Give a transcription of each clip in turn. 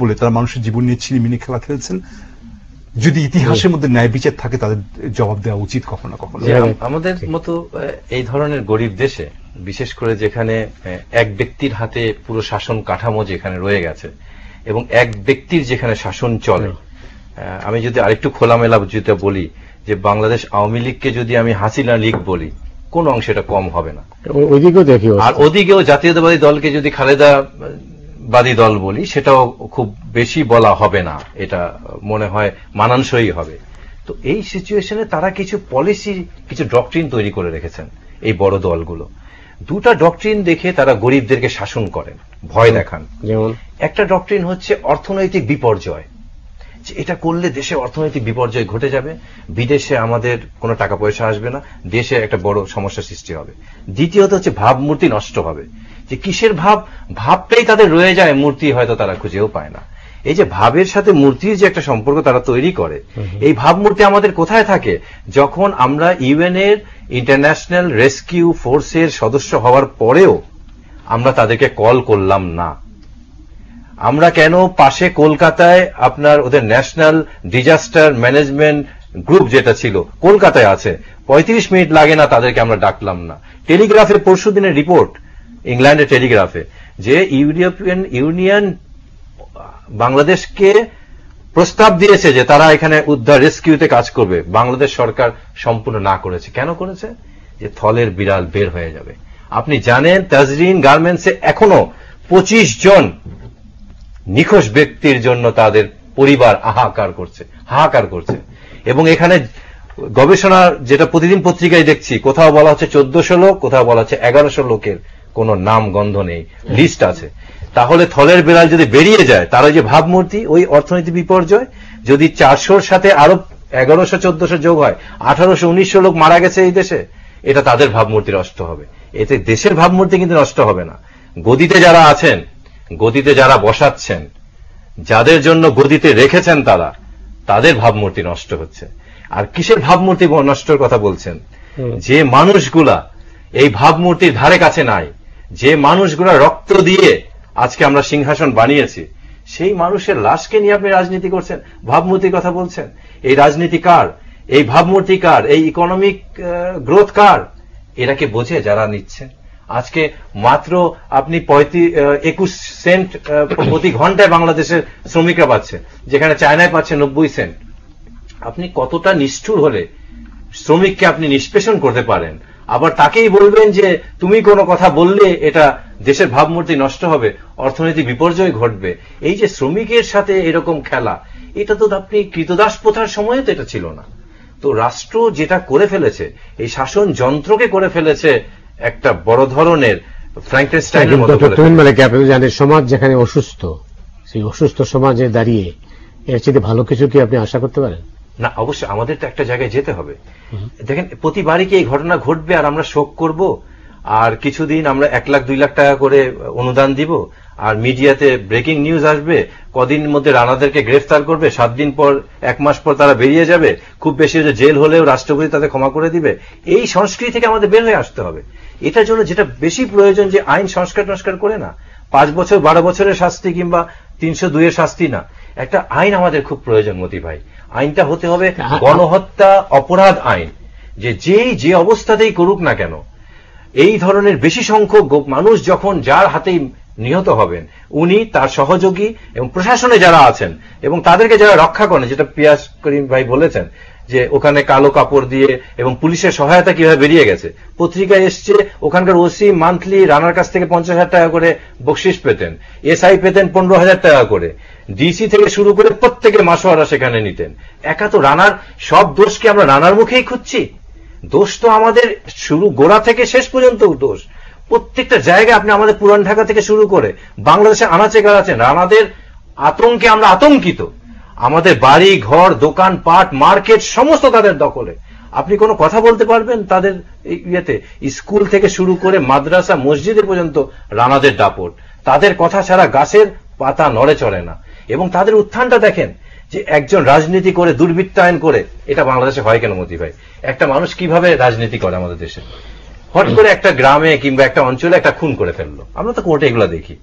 বলে তারা মানুষের জীবন নিয়ে ছিনিমিনি খেলা খেলছেন। যদি ইতিহাসের মধ্যে ন্যায় বিচার থাকে তাদের জবাব দেওয়া উচিত কখনো না কখনো। আমাদের মতো এই ধরনের গরিব দেশে, বিশেষ করে যেখানে এক ব্যক্তির হাতে পুরো শাসন কাঠামো যেখানে রয়ে গেছে এবং এক ব্যক্তির যেখানে শাসন চলে, আমি যদি আরেকটু খোলামেলা যেটা বলি যে বাংলাদেশ আওয়ামী লীগকে যদি আমি হাসিনা লীগ বলি, কোন অংশে এটা কম হবে না। ওইদিকেও দেখি, আর ওদিকেও জাতীয়তাবাদী দলকে যদি খালেদাবাদী দল বলি, সেটাও খুব বেশি বলা হবে না, এটা মনে হয় মানানসই হবে। তো এই সিচুয়েশনে তারা কিছু পলিসি, কিছু ডক্ট্রিন তৈরি করে রেখেছেন এই বড় দলগুলো। দুটা ডক্ট্রিন দেখে তারা গরিবদেরকে শাসন করেন, ভয় দেখান। যেমন একটা ডক্ট্রিন হচ্ছে অর্থনৈতিক বিপর্যয়, যে এটা করলে দেশে অর্থনৈতিক বিপর্যয় ঘটে যাবে, বিদেশে আমাদের কোনো টাকা পয়সা আসবে না, দেশে একটা বড় সমস্যা সৃষ্টি হবে। দ্বিতীয়ত হচ্ছে ভাবমূর্তি নষ্ট হবে, যে কিসের ভাবটাই তাদের রয়ে যায়, মূর্তি হয়তো তারা খুঁজেও পায় না। এই যে ভাবের সাথে মূর্তির যে একটা সম্পর্ক তারা তৈরি করে, এই ভাবমূর্তি আমাদের কোথায় থাকে? যখন আমরা ইউএন এর ইন্টারন্যাশনাল রেস্কিউ ফোর্সের সদস্য হওয়ার পরেও আমরা তাদেরকে কল করলাম না। আমরা কেন পাশে কলকাতায় আপনার ওদের ন্যাশনাল ডিজাস্টার ম্যানেজমেন্ট গ্রুপ যেটা ছিল কলকাতায় আছে, 35 মিনিট লাগে না, তাদেরকে আমরা ডাকলাম না? টেলিগ্রাফে পরশু দিনের রিপোর্ট, ইংল্যান্ডের টেলিগ্রাফে, যে ইউরোপিয়ান ইউনিয়ন বাংলাদেশকে প্রস্তাব দিয়েছে যে তারা এখানে উদ্ধার রেস্কিউতে কাজ করবে, বাংলাদেশ সরকার সম্পূর্ণ না করেছে। কেন করেছে? যে থলের বিড়াল বের হয়ে যাবে। আপনি জানেন তাজরিন গার্মেন্টসে এখনো 25 জন নিখোঁজ ব্যক্তির জন্য তাদের পরিবার হাহাকার করছে। এবং এখানে গবেষণা যেটা প্রতিদিন পত্রিকায় দেখছি, কোথাও বলা হচ্ছে 1400 লোক, কোথাও বলা হচ্ছে 1100 লোকের কোন নাম গন্ধ নেই, লিস্ট আছে। তাহলে থলের বিড়াল যদি বেরিয়ে যায়, তার যে ভাবমূর্তি, ওই অর্থনৈতিক বিপর্যয়, যদি 400-র সাথে আরো 1100-1400 যোগ হয়, 1800-1900 লোক মারা গেছে এই দেশে, এটা তাদের ভাবমূর্তি নষ্ট হবে। এতে দেশের ভাবমূর্তি কিন্তু নষ্ট হবে না। গদিতে যারা আছেন, গদিতে যারা বসাচ্ছেন, যাদের জন্য গদিতে রেখেছেন, তাদের ভাবমূর্তি নষ্ট হচ্ছে। আর কিসের ভাবমূর্তি নষ্টের কথা বলছেন? যে মানুষগুলা এই ভাবমূর্তির ধারে কাছে নাই, যে মানুষগুলা রক্ত দিয়ে আজকে আমরা সিংহাসন বানিয়েছি, সেই মানুষের লাশকে নিয়ে আপনি রাজনীতি করছেন, ভাবমূর্তির কথা বলছেন। এই রাজনীতি কার? এই ভাবমূর্তি কার? এই ইকোনমিক গ্রোথ কার? এরাকে বোঝে যারা নিচ্ছেন। আজকে মাত্র আপনি 21 সেন্ট প্রতি ঘন্টায় বাংলাদেশের শ্রমিকরা পাচ্ছে, যেখানে চায়নায় পাচ্ছে 90 সেন্ট। আপনি কতটা নিষ্ঠুর হলে শ্রমিককে আপনি নিষ্পেষণ করতে পারেন, আবার তাকেই বলবেন যে তুমি কোনো কথা বললে এটা দেশের ভাবমূর্তি নষ্ট হবে, অর্থনৈতিক বিপর্যয় ঘটবে। এই যে শ্রমিকের সাথে এরকম খেলা, এটা তো আপনি কৃতদাস প্রথার সময়ে তো এটা ছিল না। তো রাষ্ট্র যেটা করে ফেলেছে, এই শাসন যন্ত্রকে করে ফেলেছে একটা বড় ধরনের ফ্র্যাঙ্কেনস্টাইনের মতো। আপনি জানেন সমাজ যেখানে অসুস্থ, সেই অসুস্থ সমাজে দাঁড়িয়ে এর চেয়ে ভালো কিছু কি আপনি আশা করতে পারেন? না, অবশ্যই আমাদের তো একটা জায়গায় যেতে হবে। দেখেন, প্রতিবারই কি এই ঘটনা ঘটবে আর আমরা শোক করব, আর কিছুদিন আমরা 1 লাখ 2 লাখ টাকা করে অনুদান দিব, আর মিডিয়াতে ব্রেকিং নিউজ আসবে, কদিন মধ্যে রানাদেরকে গ্রেফতার করবে, 7 দিন পর 1 মাস পর তারা বেরিয়ে যাবে, খুব বেশি জেল হলেও রাষ্ট্রপতি তাদের ক্ষমা করে দিবে। এই সংস্কৃতি থেকে আমাদের বের হয়ে আসতে হবে। এটার জন্য যেটা বেশি প্রয়োজন, যে আইন সংস্কার করে না 5 বছর 12 বছরের শাস্তি কিংবা 302 এর শাস্তি না, একটা আইন আমাদের খুব প্রয়োজন মতি ভাই। আইনটা হতে হবে গণহত্যা অপরাধ আইন, যে অবস্থাতেই করুক না কেন, এই ধরনের বেশি সংখ্যক মানুষ যখন যার হাতেই নিহত হবেন, উনি, তার সহযোগী এবং প্রশাসনে যারা আছেন এবং তাদেরকে যারা রক্ষা করেন, যেটা পিয়াস করিম ভাই বলেছেন যে ওখানে কালো কাপড় দিয়ে এবং পুলিশের সহায়তা কিভাবে বেরিয়ে গেছে। পত্রিকায় এসছে ওখানকার ওসি মান্থলি রানার কাছ থেকে 50,000 টাকা করে বকশিস পেতেন, এসআই পেতেন 15,000 টাকা করে, ডিসি থেকে শুরু করে প্রত্যেকে মাসোয়ারা সেখানে নিতেন। একা তো রানার সব দোষকে আমরা রানার মুখেই খুঁজছি? দোষ তো আমাদের শুরু গোড়া থেকে শেষ পর্যন্ত দোষ। প্রত্যেকটা জায়গায় আপনি আমাদের পুরান ঢাকা থেকে শুরু করে বাংলাদেশে আনাচে গানাচে রানাদের আতঙ্কে আমরা আতঙ্কিত। আমাদের বাড়ি ঘর দোকান পাট মার্কেট সমস্ত তাদের দখলে। আপনি কোনো কথা বলতে পারবেন তাদের ইয়েতে? স্কুল থেকে শুরু করে মাদ্রাসা মসজিদের পর্যন্ত রানাদের দাপট। তাদের কথা ছাড়া গাছের পাতা নড়ে চড়ে না। এবং তাদের উত্থানটা দেখেন, যে একজন রাজনীতি করে দুর্বৃত্তায়ন করে, এটা বাংলাদেশে হয় কেন মতি ভাই? একটা মানুষ কিভাবে রাজনীতি করে আমাদের দেশে? হট করে একটা গ্রামে কিংবা একটা অঞ্চলে একটা খুন করে ফেললো, আমরা তো কোর্টে এগুলো দেখি।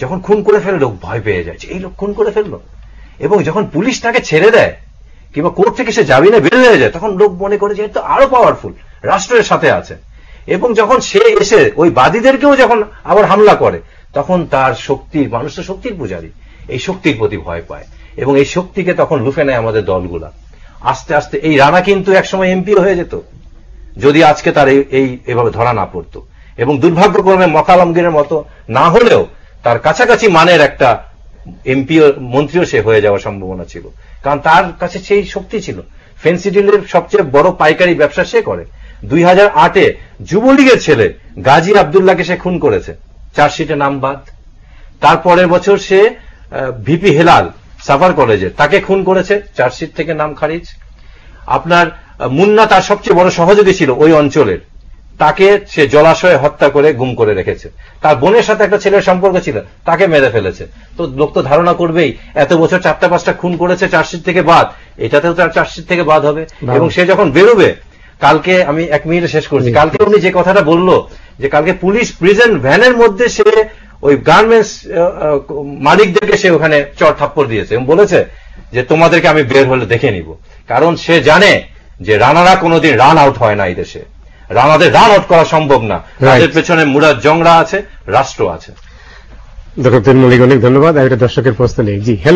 যখন খুন করে ফেলে লোক ভয় পেয়ে যায় যে এই লোক খুন করে ফেললো, এবং যখন পুলিশ তাকে ছেড়ে দেয় কিংবা কোর্ট থেকে সে জামিনে বের হয়ে যায় তখন লোক মনে করে যে তো আরো পাওয়ারফুল, রাষ্ট্রের সাথে আছে। এবং যখন সে এসে ওই বাদীদেরকেও যখন আবার হামলা করে তখন তার শক্তির, মানুষ তো শক্তির পূজারী, এই শক্তির প্রতি ভয় পায় এবং এই শক্তিকে তখন লুফে নেয় আমাদের দলগুলা। আস্তে আস্তে এই রানা কিন্তু একসময় এমপিও হয়ে যেত যদি আজকে তার এইভাবে ধরা না পড়তো, এবং দুর্ভাগ্যক্রমে মকাল আলমগীরের মতো না হলেও তার কাছাকাছি মানের একটা এমপিও, মন্ত্রীও সে হয়ে যাওয়ার সম্ভাবনা ছিল, কারণ তার কাছে সেই শক্তি ছিল। ফেন্সিডিলের সবচেয়ে বড় পাইকারি ব্যবসা সে করে। 2008-এ যুবলীগের ছেলে গাজী আব্দুল্লাহকে সে খুন করেছে, চার্জশিটে নাম বাদ। তারপরের বছর সে ভিপি হেলাল সাফার কলেজে, তাকে খুন করেছে, চার্জশিট থেকে নাম খারিজ। আপনার মুন্না তার সবচেয়ে বড় সহযোগী ছিল ওই অঞ্চলের, তাকে সে জলাশয়ে হত্যা করে গুম করে রেখেছে। তার বোনের সাথে একটা ছেলের সম্পর্ক ছিল, তাকে মেরে ফেলেছে। তো লোক তো ধারণা করবেই এত বছর 4-5টা খুন করেছে, চার্জশিট থেকে বাদ, এটাতেও তার চার্জশিট থেকে বাদ হবে। এবং সে যখন বেরোবে, কালকে আমি 1 মিনিটে শেষ করছি, কালকে উনি যে কথাটা বললো যে কালকে পুলিশ প্রিজন ভ্যানের মধ্যে সে ওই গার্মেন্টস মালিকদেরকে সে ওখানে চড় থাপ্পড় দিয়েছে এবং বলেছে যে তোমাদেরকে আমি বের হলে দেখে নিব। কারণ সে জানে যে রানারা কোনোদিন রান আউট হয় না এই দেশে, রানাদের রান আউট করা সম্ভব না, তাদের পেছনে মুরাদ জংরা আছে, রাষ্ট্র আছে। ডক্টর তৈমুর মল্লিক, অনেক ধন্যবাদ। আর এটা দর্শকের প্রশ্ন নেই। জি, হ্যালো।